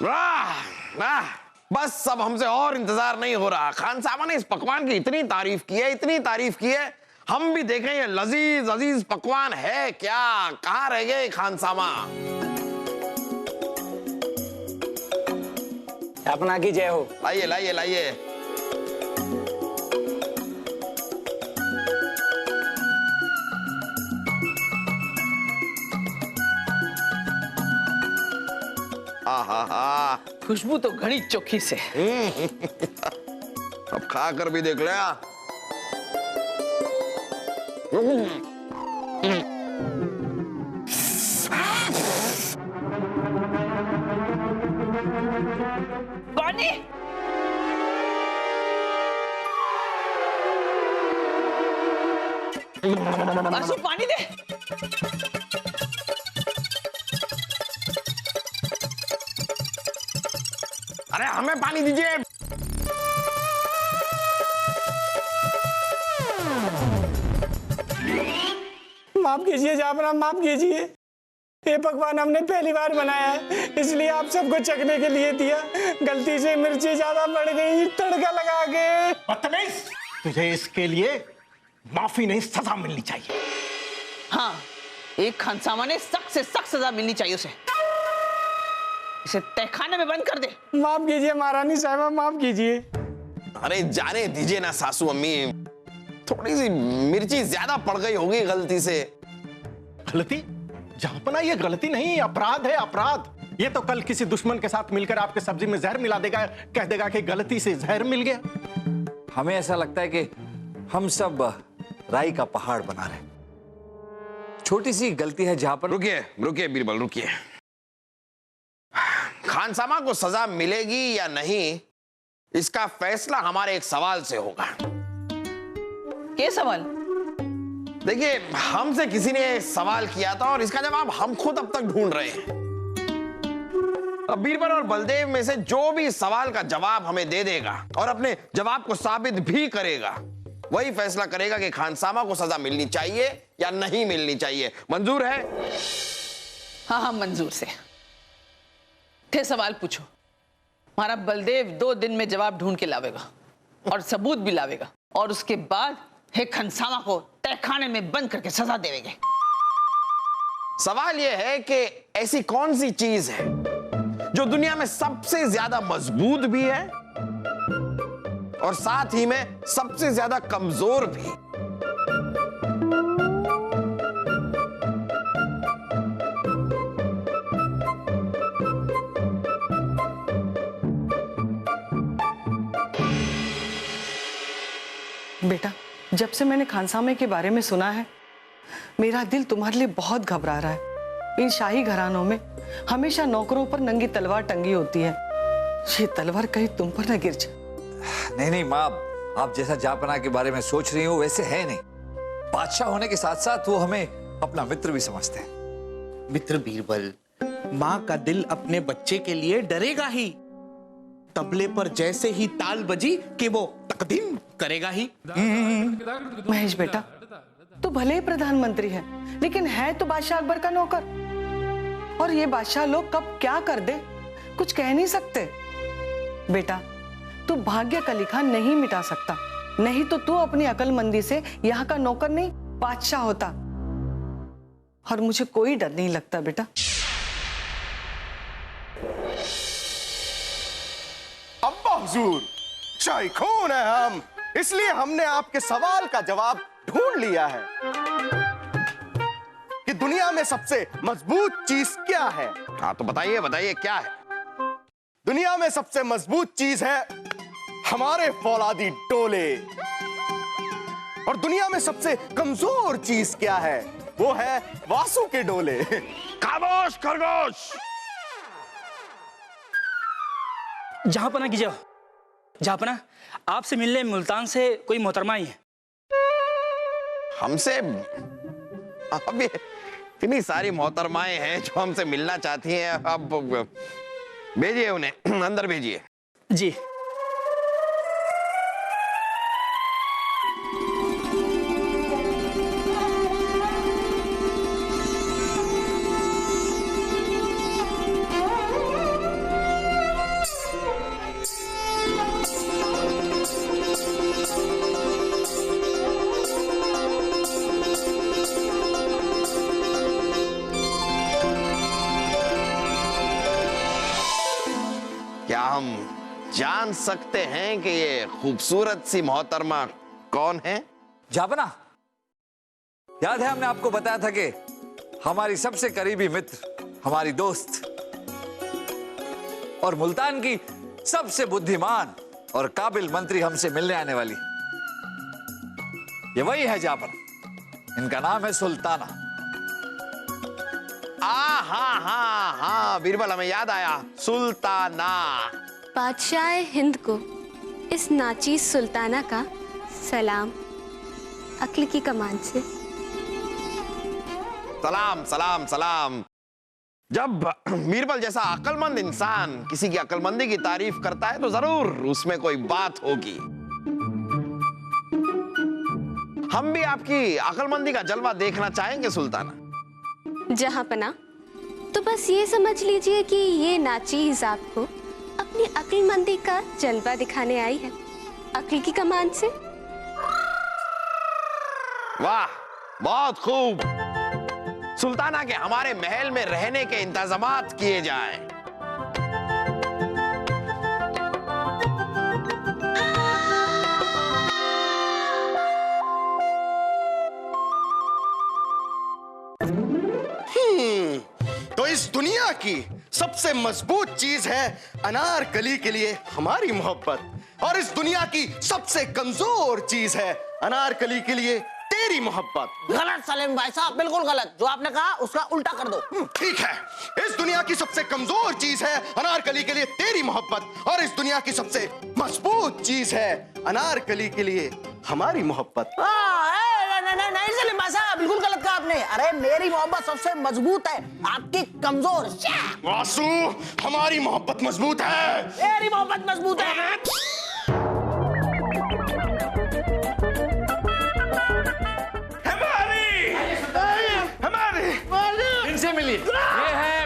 बस अब हमसे और इंतजार नहीं हो रहा। खान साहब ने इस पकवान की इतनी तारीफ की है, इतनी तारीफ की है, हम भी देखें ये लजीज अजीज पकवान है क्या। कहां रह गए खान सामा? अपना की जय हो। लाइए लाइए लाइए। आहा, खुशबू तो घनी चोखी से। अब खा कर भी देख लिया। पानी आंसू, पानी दे। अरे हमें पानी दीजिए। माफ कीजिए जाफरा, माफ कीजिए। ये पकवान हमने पहली बार बनाया है, इसलिए आप सबको चखने के लिए दिया। गलती से मिर्ची ज्यादा बढ़ गई, तड़का लगा के। बदतमीज, तुझे इसके लिए माफी नहीं सजा मिलनी चाहिए। हाँ, एक खानसामा ने सख्त से सख्त सजा मिलनी चाहिए उसे। इसे तहखाने में बंद कर दे। माफ कीजिए महारानी साहबा, माफ कीजिए। अरे जाने दीजिए ना सासू अम्मी, थोड़ी सी मिर्ची ज्यादा पड़ गई होगी गलती से। गलती? जहापना, ये गलती नहीं, अपराध है, अपराध। ये तो कल किसी दुश्मन के साथ मिलकर आपके सब्जी में जहर मिला देगा, कह देगा कि गलती से जहर मिल गया। हमें ऐसा लगता है कि हम सब राई का पहाड़ बना रहे। छोटी सी गलती है जहां पर। रुकिए रुकिए बीरबल, रुकिए। खानसामा को सजा मिलेगी या नहीं, इसका फैसला हमारे एक सवाल से होगा। क्या सवाल? देखिए, हमसे किसी ने सवाल किया था और इसका जवाब हम खुद अब तक ढूंढ रहे हैं। अब बीरबल और बलदेव में से जो भी सवाल का जवाब हमें दे देगा और अपने जवाब को साबित भी करेगा, वही फैसला करेगा कि खानसामा को सजा मिलनी चाहिए या नहीं मिलनी चाहिए। मंजूर है? हाँ हाँ, मंजूर से। थे सवाल पूछो। हमारा बलदेव 2 दिन में जवाब ढूंढ के लावेगा और सबूत भी लावेगा, और उसके बाद हे खानसामा को तहखाने में बंद करके सजा देंगे। सवाल यह है कि ऐसी कौन सी चीज है जो दुनिया में सबसे ज्यादा मजबूत भी है और साथ ही में सबसे ज्यादा कमजोर भी। बेटा, जब से मैंने खानसामे के बारे में सुना है, मेरा दिल तुम्हारे लिए बहुत घबरा रहा है। इन शाही घरानों में हमेशा नौकरों पर नंगी तलवार टंगी होती है। ये तलवार कहीं तुम पर न गिर जाए। नहीं नहीं माँ, आप जैसा जहापना के बारे में सोच रही हो वैसे है नहीं। बादशाह होने के साथ साथ वो हमें अपना मित्र भी समझते हैं। मित्र बीरबल, माँ का दिल अपने बच्चे के लिए डरेगा ही। तबले पर जैसे ही ताल बजी कि वो तकदीम करेगा ही। महेश बेटा, तू भले ही प्रधानमंत्री है, लेकिन है तो बादशाह अकबर का नौकर। और ये बादशाह लोग कब क्या कर दे कुछ कह नहीं सकते। बेटा, तू भाग्य का लिखा नहीं मिटा सकता, नहीं तो तू अपनी अकलमंदी से यहाँ का नौकर नहीं बादशाह होता। और मुझे कोई डर नहीं लगता बेटा। अब्बा हुजूर, शाइखून है हम, इसलिए हमने आपके सवाल का जवाब ढूंढ लिया है कि दुनिया में सबसे मजबूत चीज क्या है। हाँ तो बताइए बताइए क्या है? दुनिया में सबसे मजबूत चीज है हमारे फौलादी डोले। और दुनिया में सबसे कमजोर चीज क्या है? वो है वासु के डोले। खामोश खरगोश। जहापना की जाओ। जहापना, आपसे मिलने मुल्तान से कोई मोहतरमा आई है। हमसे? अब ये इतनी सारी मोहतरमाएं हैं जो हमसे मिलना चाहती हैं। अब भेजिए उन्हें, अंदर भेजिए। जी। हम जान सकते हैं कि ये खूबसूरत सी मोहतरमा कौन है? जापना, याद है हमने आपको बताया था कि हमारी सबसे करीबी मित्र, हमारी दोस्त और मुल्तान की सबसे बुद्धिमान और काबिल मंत्री हमसे मिलने आने वाली, ये वही है जापना। इनका नाम है सुल्ताना। हाँ बीरबल, हमें याद आया, सुल्ताना। बादशाह हिंद को इस नाचीज सुल्ताना का सलाम, अक्ल की कमान से। सलाम सलाम सलाम। जब बीरबल जैसा अक्लमंद इंसान किसी की अक्लमंदी की तारीफ करता है तो जरूर उसमें कोई बात होगी। हम भी आपकी अक्लमंदी का जलवा देखना चाहेंगे सुल्ताना। जहां पना, तो बस ये समझ लीजिए कि ये नाचीज आपको अपनी अक्लमंदी का जलवा दिखाने आई है, अक्ल की कमान से। वाह, बहुत खूब। सुल्ताना के हमारे महल में रहने के इंतजामात किए जाएं। तो इस दुनिया की सबसे मजबूत चीज है अनारकली के लिए हमारी मोहब्बत, और इस दुनिया की सबसे कमजोर चीज है अनारकली के लिए तेरी मोहब्बत। गलत सलीम भाई साहब, बिल्कुल गलत। जो आपने कहा उसका उल्टा कर दो। ठीक है, इस दुनिया की सबसे कमजोर चीज है अनारकली के लिए तेरी मोहब्बत, और इस दुनिया की सबसे मजबूत चीज है अनारकली के लिए हमारी मोहब्बत। नहीं सलीम भाई साहब, बिल्कुल गलत कहा आपने। अरे मेरी मोहब्बत सबसे मजबूत है, आपकी कमजोर। वासु, हमारी मोहब्बत मजबूत है। मेरी मोहब्बत मजबूत है। इनसे मिलिए। ये है,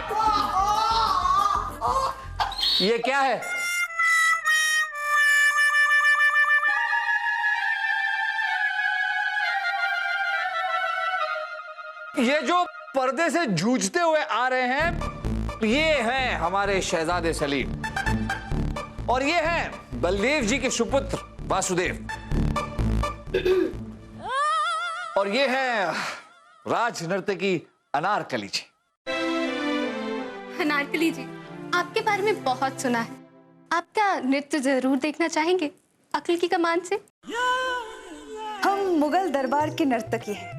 ये क्या है? ये जो पर्दे से जूझते हुए आ रहे हैं, ये हैं हमारे शहजादे सलीम, और ये हैं बलदेव जी के सुपुत्र वासुदेव, और ये हैं राज नर्तकी अनारकली जी। अनारकली जी, आपके बारे में बहुत सुना है। आपका नृत्य जरूर देखना चाहेंगे, अक्ल की कमान से। हम मुगल दरबार के नर्तकी हैं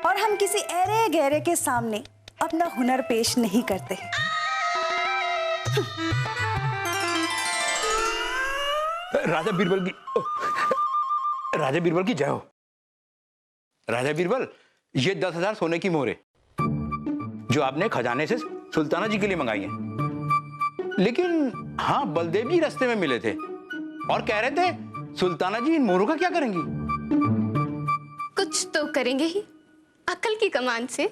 और हम किसी ऐरे गहरे के सामने अपना हुनर पेश नहीं करते हैं। राजा बीरबल की जय हो। राजा बीरबल, ये 10,000 सोने की मोहरें जो आपने खजाने से सुल्ताना जी के लिए मंगाई हैं। लेकिन हाँ, बलदेव जी रास्ते में मिले थे और कह रहे थे सुल्ताना जी इन मोहरों का क्या करेंगी? कुछ तो करेंगे ही, अक्ल की कमान से।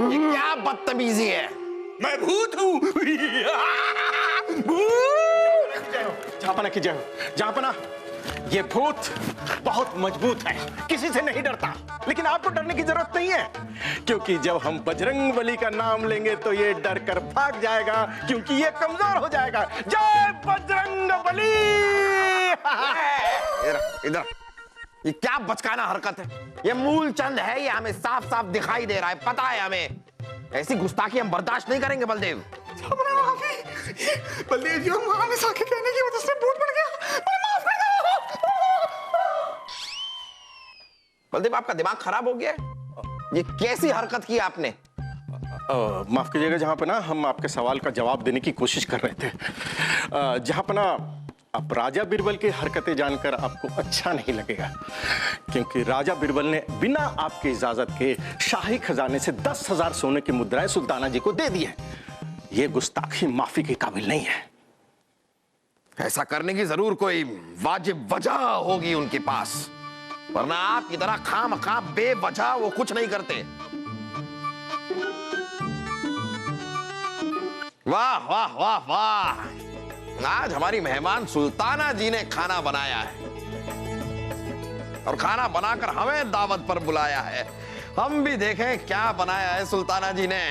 ये क्या बदतमीजी है? मैं भूत हूँ। जापना की जय हो। जापना, ये भूत बहुत मजबूत है, किसी से नहीं डरता। लेकिन आपको डरने की जरूरत नहीं है, क्योंकि जब हम बजरंग बली का नाम लेंगे तो ये डर कर भाग जाएगा, क्योंकि ये कमजोर हो जाएगा। जय बजरंग बली। इधर, ये क्या बचकाना हरकत है? ये मूलचंद है, ये हमें साफ साफ दिखाई दे रहा है, पता है हमें। ऐसी गुस्ताखी हम बर्दाश्त नहीं करेंगे बलदेव। बलदेव जी, वहां में साके कहने की वजह से भूत बढ़ गया, माफ कर दो। बलदेव, आपका दिमाग खराब हो गया? ये कैसी हरकत की आपने? माफ कीजिएगा जहां पर ना हम आपके सवाल का जवाब देने की कोशिश कर रहे थे। जहां पर ना अब राजा बीरबल की हरकतें जानकर आपको अच्छा नहीं लगेगा, क्योंकि राजा बीरबल ने बिना आपकी इजाजत के शाही खजाने से 10,000 सोने की मुद्राएं सुल्ताना जी को दे दी है। ये गुस्ताखी माफी के काबिल नहीं है। ऐसा करने की जरूर कोई वाजिब वजह होगी उनके पास, वरना आपकी तरह खामखा बेवजह वो कुछ नहीं करते। वाह वाह वाह वाह, आज हमारी मेहमान सुल्ताना जी ने खाना बनाया है। और खाना बनाकर हमें दावत पर बुलाया है। हम भी देखें क्या बनाया है सुल्ताना जी ने।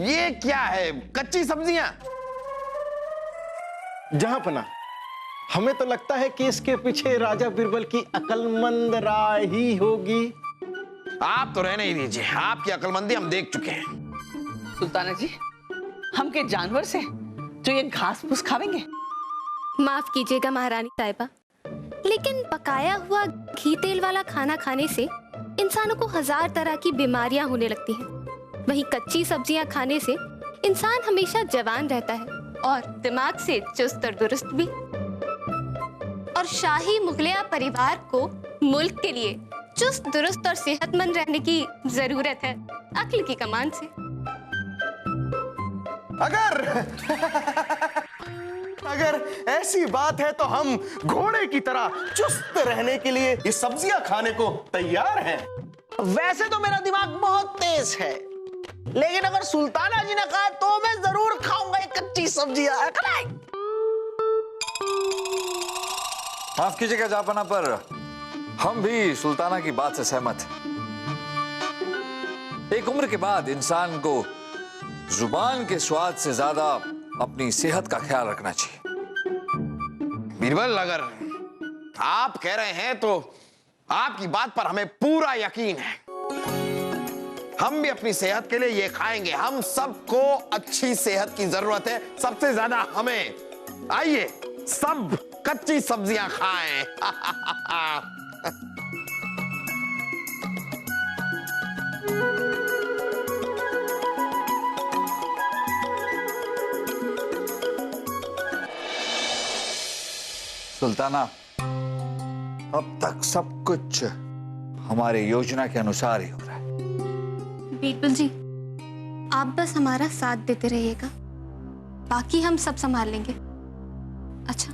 ये क्या है? कच्ची सब्जियां? जहांपना, हमें तो लगता है कि इसके पीछे राजा बीरबल की अक्लमंद राय ही होगी। आप तो रहने ही दीजिए, आपकी अक्लमंदी हम देख चुके हैं। सुल्ताना जी, हम के जानवर से जो ये घास फूस खावेंगे? माफ कीजिएगा महारानी साहिबा, लेकिन पकाया हुआ घी तेल वाला खाना खाने से इंसानों को 1000 तरह की बीमारियां होने लगती हैं। वहीं कच्ची सब्जियां खाने से इंसान हमेशा जवान रहता है और दिमाग से चुस्त और दुरुस्त भी। और शाही मुगलिया परिवार को मुल्क के लिए चुस्त दुरुस्त और सेहतमंद रहने की जरूरत है, अक्ल की कमान से। अगर ऐसी बात है तो हम घोड़े की तरह चुस्त रहने के लिए ये सब्जियां खाने को तैयार हैं। वैसे तो मेरा दिमाग बहुत तेज है, लेकिन अगर सुल्ताना जी ने कहा तो मैं जरूर खाऊंगा ये कच्ची सब्जियां। माफ कीजिएगा जापाना, पर हम भी सुल्ताना की बात से सहमत हैं। एक उम्र के बाद इंसान को जुबान के स्वाद से ज्यादा अपनी सेहत का ख्याल रखना चाहिए। बीरबल, अगर आप कह रहे हैं तो आपकी बात पर हमें पूरा यकीन है। हम भी अपनी सेहत के लिए ये खाएंगे। हम सबको अच्छी सेहत की जरूरत है, सबसे ज्यादा हमें। आइए सब कच्ची सब्जियां खाएं। सुल्ताना, अब तक सब कुछ हमारे योजना के अनुसार ही हो रहा है। बीरबल जी, आप बस हमारा साथ देते रहिएगा, बाकी हम सब संभाल लेंगे। अच्छा,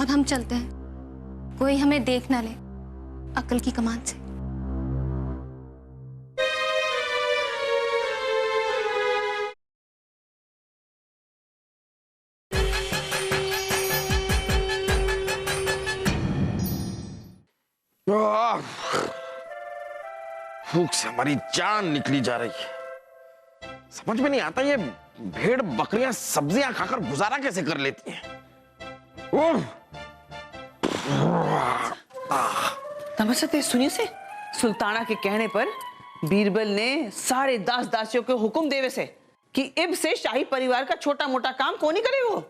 अब हम चलते हैं, कोई हमें देख ना ले अक्ल की कमान से। भूख से हमारी जान निकली जा रही है। समझ में नहीं आता ये भेड़ बकरियां सब्जियां खाकर गुजारा कैसे कर लेती हैं। तमसते सुनिए से, सुल्ताना के कहने पर बीरबल ने सारे दास दासियों को हुक्म देवे से कि इब से शाही परिवार का छोटा मोटा काम कौन ही करे। वो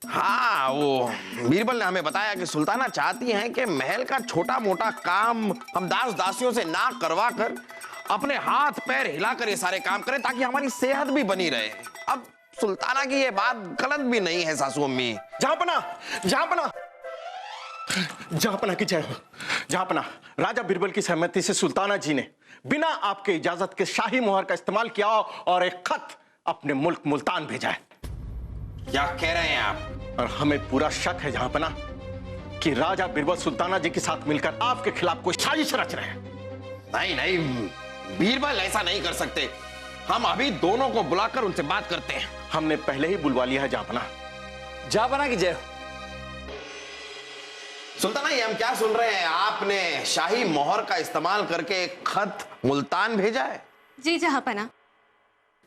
हाँ, वो बीरबल ने हमें बताया कि सुल्ताना चाहती हैं कि महल का छोटा मोटा काम हम दास दासियों से ना करवा कर अपने हाथ पैर हिलाकर ये सारे काम करें, ताकि हमारी सेहत भी बनी रहे। अब सुल्ताना की ये बात गलत भी नहीं है सासू अम्मी। जहांपना, जहांपना, जहांपना की जय हो। जहांपना, राजा बीरबल की सहमति से सुल्ताना जी ने बिना आपके इजाजत के शाही मोहर का इस्तेमाल किया और एक खत अपने मुल्क मुल्तान भेजा है। क्या कह रहे हैं आप? और हमें पूरा शक है जहांपना कि राजा बीरबल सुल्ताना जी के साथ मिलकर आपके खिलाफ कोई साजिश रच रहे हैं। नहीं नहीं, बीरबल ऐसा नहीं कर सकते। हम अभी दोनों को बुलाकर उनसे बात करते हैं। हमने पहले ही बुलवा लिया है जहांपना। जहांपना की जय। सुल्ताना, ये हम क्या सुन रहे हैं? आपने शाही मोहर का इस्तेमाल करके एक खत मुल्तान भेजा है? जी जहांपना,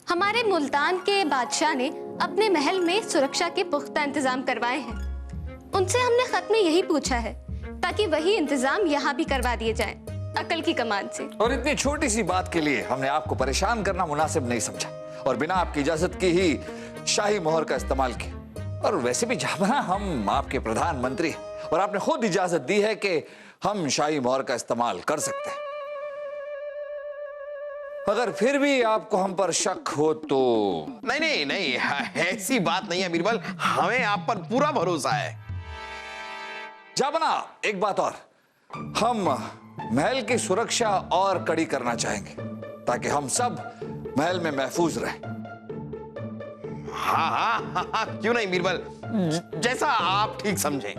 हमारे मुल्तान के बादशाह ने अपने महल में सुरक्षा के पुख्ता इंतजाम करवाए हैं। उनसे हमने खत में यही पूछा है ताकि वही इंतजाम यहाँ भी करवा दिए जाएं, अकल की कमान से। और इतनी छोटी सी बात के लिए हमने आपको परेशान करना मुनासिब नहीं समझा और बिना आपकी इजाजत की ही शाही मोहर का इस्तेमाल किया। और वैसे भी जहां हम आपके प्रधानमंत्री हैं और आपने खुद इजाजत दी है कि हम शाही मोहर का इस्तेमाल कर सकते हैं। अगर फिर भी आपको हम पर शक हो तो। नहीं नहीं नहीं, ऐसी बात नहीं है बीरबल, हमें आप पर पूरा भरोसा है। जहांपना, एक बात और, हम महल की सुरक्षा और कड़ी करना चाहेंगे ताकि हम सब महल में महफूज रहें। हाँ हाँ हाँ, हाँ क्यों नहीं बीरबल, जैसा आप ठीक समझें।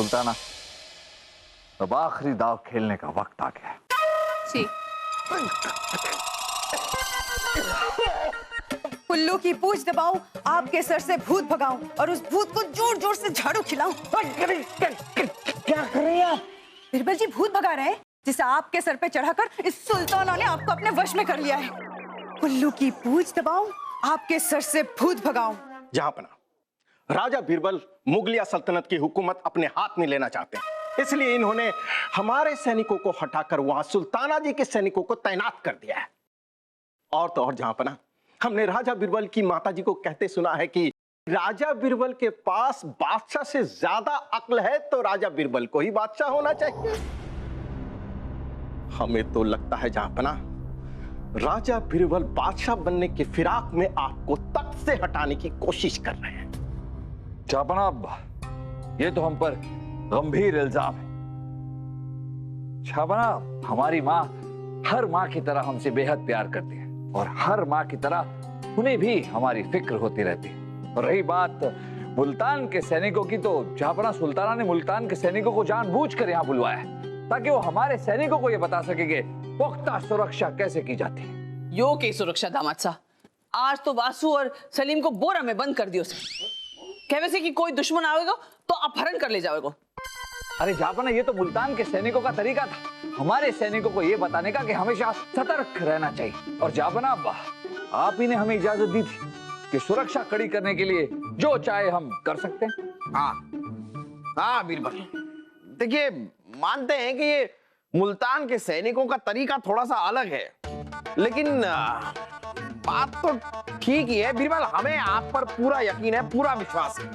सुल्ताना, अब आखिरी दाव खेलने का वक्त आ गया है। जी। उल्लू की पूंछ दबाऊं, आपके सर से भूत भगाऊं और उस भूत को जोर जोर से झाड़ू खिलाऊं। क्या कर रहे हैं आप? बीरबल जी भूत भगा रहे हैं जिसे आपके सर पे चढ़ाकर इस सुल्ताना ने आपको अपने वश में कर लिया है। उल्लू की पूंछ दबाऊं, आपके सर से भूत भगाऊं। जहांपना, राजा बीरबल मुगलिया सल्तनत की हुकूमत अपने हाथ में लेना चाहते हैं, इसलिए इन्होंने हमारे सैनिकों को हटाकर वहां सुल्ताना जी के सैनिकों को तैनात कर दिया है। और तो और जहांपना, हमने राजा बीरबल की माताजी को कहते सुना है कि राजा बीरबल के पास बादशाह से ज्यादा अक्ल है, तो राजा बीरबल को ही बादशाह होना चाहिए। हमें तो लगता है जहांपना, राजा बीरबल बादशाह बनने के फिराक में आपको तख्त से हटाने की कोशिश कर रहे हैं। शाहबना, ये तो हम पर गंभीर इल्जाम है। शाहबना, हमारी माँ हर माँ की तरह हमसे बेहद प्यार करती है और हर माँ की तरह उन्हें भी हमारी फिक्र होती रहती है। और रही बात मुल्तान के सैनिकों की, तो जहांपना सुल्ताना ने मुल्तान के सैनिकों को जानबूझकर यहाँ बुलवाया है ताकि वो हमारे सैनिकों को ये बता सके कि पुख्ता सुरक्षा कैसे की जाती है। यो की सुरक्षा दामाद साहब, आज तो वासु और सलीम को बोरा में बंद कर दियो से। कहवे से कि कोई दुश्मन आएगा तो अपहरण कर ले जाएगा। अरे जहांपना, ये तो मुल्तान के सैनिकों का तरीका था हमारे सैनिकों को ये बताने का कि हमेशा सतर्क रहना चाहिए। और जहांपना, आप ही ने हमें इजाजत दी थी कि सुरक्षा कड़ी करने के लिए जो चाहे हम कर सकते हैं। हाँ बीरबल, देखिए मानते हैं कि ये मुल्तान के सैनिकों का तरीका थोड़ा सा अलग है, लेकिन बात तो ठीक ही है बीरबल। हमें आप पर पूरा यकीन है, पूरा विश्वास है।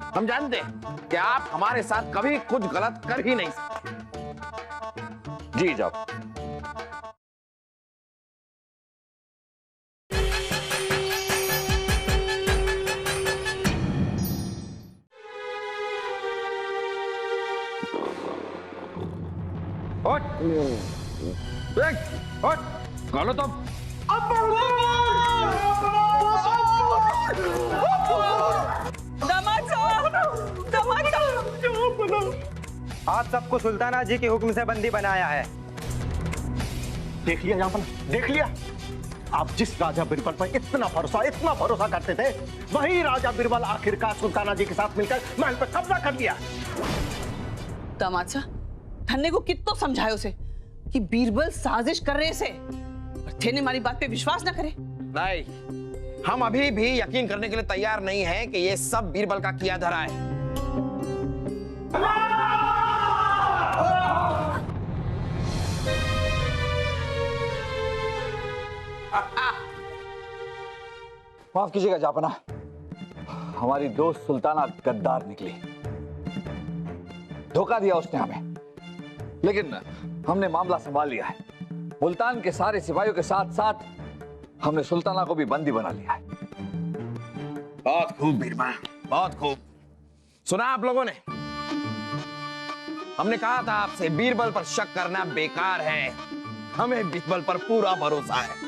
हम जानते हैं कि आप हमारे साथ कभी कुछ गलत कर ही नहीं सकते। जी जाओ। चलो तो आप सबको सुल्ताना जी के हुक्म से बंदी बनाया है। देख लिया जहांपना, देख लिया। आप जिस राजा बीरबल पर इतना भरोसा करते थे, वही राजा बीरबल आखिरकार सुल्ताना जी के साथ मिलकर महल पर कब्जा कर लिया। दामाद साहब, धन्ने को कितना समझायो से कि बीरबल साजिश कर रहे से, और थे ने हमारी बात पे विश्वास ना करे। नहीं, हम अभी भी यकीन करने के लिए तैयार नहीं हैं कि ये सब बीरबल का किया धरा है। माफ कीजिएगा जहांपना, हमारी दोस्त सुल्ताना गद्दार निकली। धोखा दिया उसने हमें, लेकिन हमने मामला संभाल लिया है। मुल्तान के सारे सिपाहियों के साथ साथ हमने सुल्ताना को भी बंदी बना लिया है। बहुत खूब बीरबल, बहुत खूब। सुना आप लोगों ने, हमने कहा था आपसे बीरबल पर शक करना बेकार है। हमें बीरबल पर पूरा भरोसा है।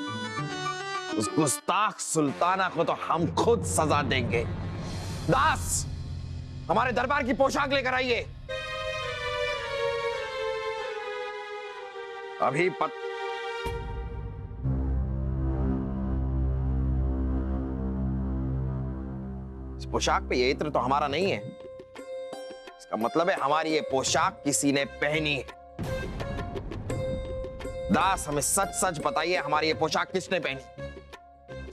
उस गुस्ताख सुल्ताना को तो हम खुद सजा देंगे। दास, हमारे दरबार की पोशाक लेकर आइए। अभी इस पोशाक पे ये इत्र तो हमारा नहीं है। इसका मतलब है हमारी ये पोशाक किसी ने पहनी है। दास, हमें सच सच बताइए, हमारी ये पोशाक किसने पहनी?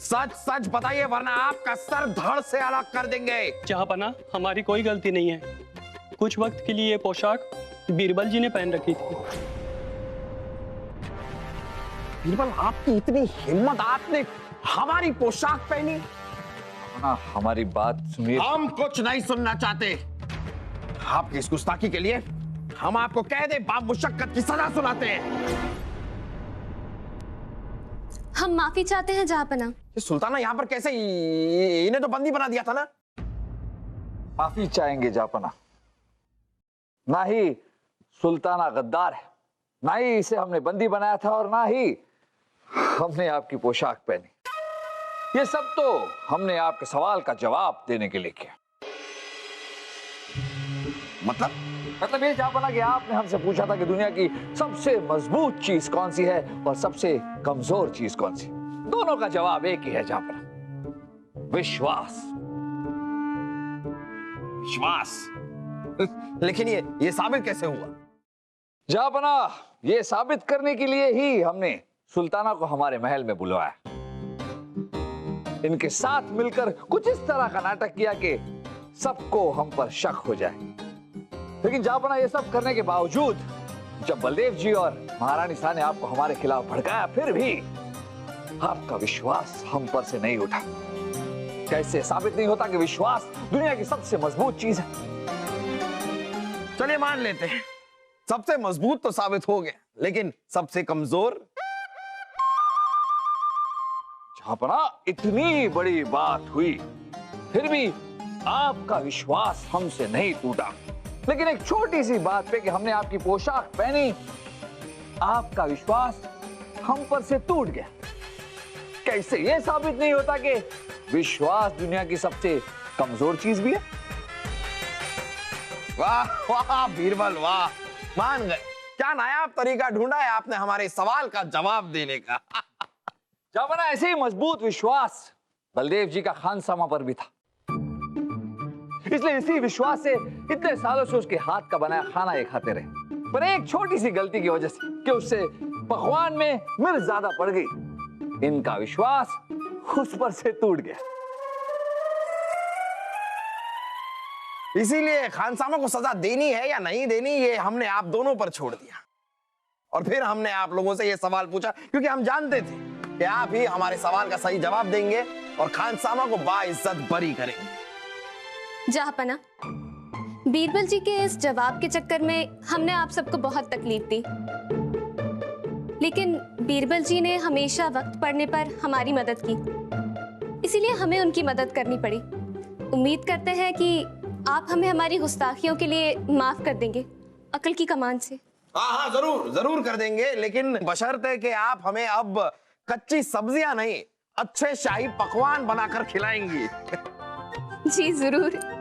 सच सच बताइए, वरना आपका सर धड़ से अलग कर देंगे। जहांपना, हमारी कोई गलती नहीं है। कुछ वक्त के लिए ये पोशाक बीरबल जी ने पहन रखी थी। बीरबल, आपकी इतनी हिम्मत, आपने हमारी पोशाक पहनी? हमारी बात सुनिए। हम कुछ नहीं सुनना चाहते। आपकी इस गुस्ताखी के लिए हम आपको कह दे बामुशक्कत की सजा सुनाते हैं। हम माफी चाहते हैं जहांपना। सुल्ताना यहाँ पर कैसे? इन्हें तो बंदी बना दिया था ना। माफी चाहेंगे जहांपना। ना ही सुल्ताना गद्दार है, ना ही इसे हमने बंदी बनाया था, और ना ही हमने आपकी पोशाक पहनी। ये सब तो हमने आपके सवाल का जवाब देने के लिए किया। मतलब मतलब ये जहां कि आपने हमसे पूछा था कि दुनिया की सबसे मजबूत चीज कौन सी है और सबसे कमजोर चीज कौन सी। दोनों का जवाब एक ही है जहां, विश्वास। विश्वास? लेकिन ये साबित कैसे हुआ? जहां ये साबित करने के लिए ही हमने सुल्ताना को हमारे महल में बुलवाया। इनके साथ मिलकर कुछ इस तरह का नाटक किया कि सबको हम पर शक हो जाए। लेकिन जहां ये सब करने के बावजूद जब बलदेव जी और महारानी सा ने आपको हमारे खिलाफ भड़काया, फिर भी आपका विश्वास हम पर से नहीं उठा। कैसे साबित नहीं होता कि विश्वास दुनिया की सबसे मजबूत चीज है? चलिए मान लेते हैं, सबसे मजबूत तो साबित हो गया, लेकिन सबसे कमजोर? जहां इतनी बड़ी बात हुई, फिर भी आपका विश्वास हमसे नहीं टूटा। लेकिन एक छोटी सी बात पे कि हमने आपकी पोशाक पहनी, आपका विश्वास हम पर से टूट गया। कैसे ये साबित नहीं होता कि विश्वास दुनिया की सबसे कमजोर चीज भी है? वाह वाह बीरबल वाह, मान गए। क्या नायाब तरीका ढूंढा है आपने हमारे सवाल का जवाब देने का। जब ना ऐसे ही मजबूत विश्वास बलदेव जी का खानसामा पर भी था, इसलिए इसी विश्वास से इतने सालों से उसके हाथ का बनाया खाना ये खाते रहे। पर एक छोटी सी गलती की वजह से कि उससे पकवान में मिर्च ज्यादा पड़ गई, इनका विश्वास उस पर से टूट गया। इसीलिए खानसामा को सजा देनी है या नहीं देनी, ये हमने आप दोनों पर छोड़ दिया। और फिर हमने आप लोगों से ये सवाल पूछा क्योंकि हम जानते थे कि आप ही हमारे सवाल का सही जवाब देंगे और खानसामा को बाइज्जत बरी करेंगे। जहापना, बीरबल जी के इस जवाब के चक्कर में हमने आप सबको बहुत तकलीफ दी, लेकिन बीरबल जी ने हमेशा वक्त पड़ने पर हमारी मदद की, इसीलिए हमें उनकी मदद करनी पड़ी। उम्मीद करते हैं कि आप हमें हमारी गुस्ताखियों के लिए माफ कर देंगे, अकल की कमान से। हाँ जरूर जरूर कर देंगे, लेकिन बशर्ते कि आप हमें अब कच्ची सब्जियां नहीं, अच्छे शाही पकवान बनाकर खिलाएंगी। जी जरूर।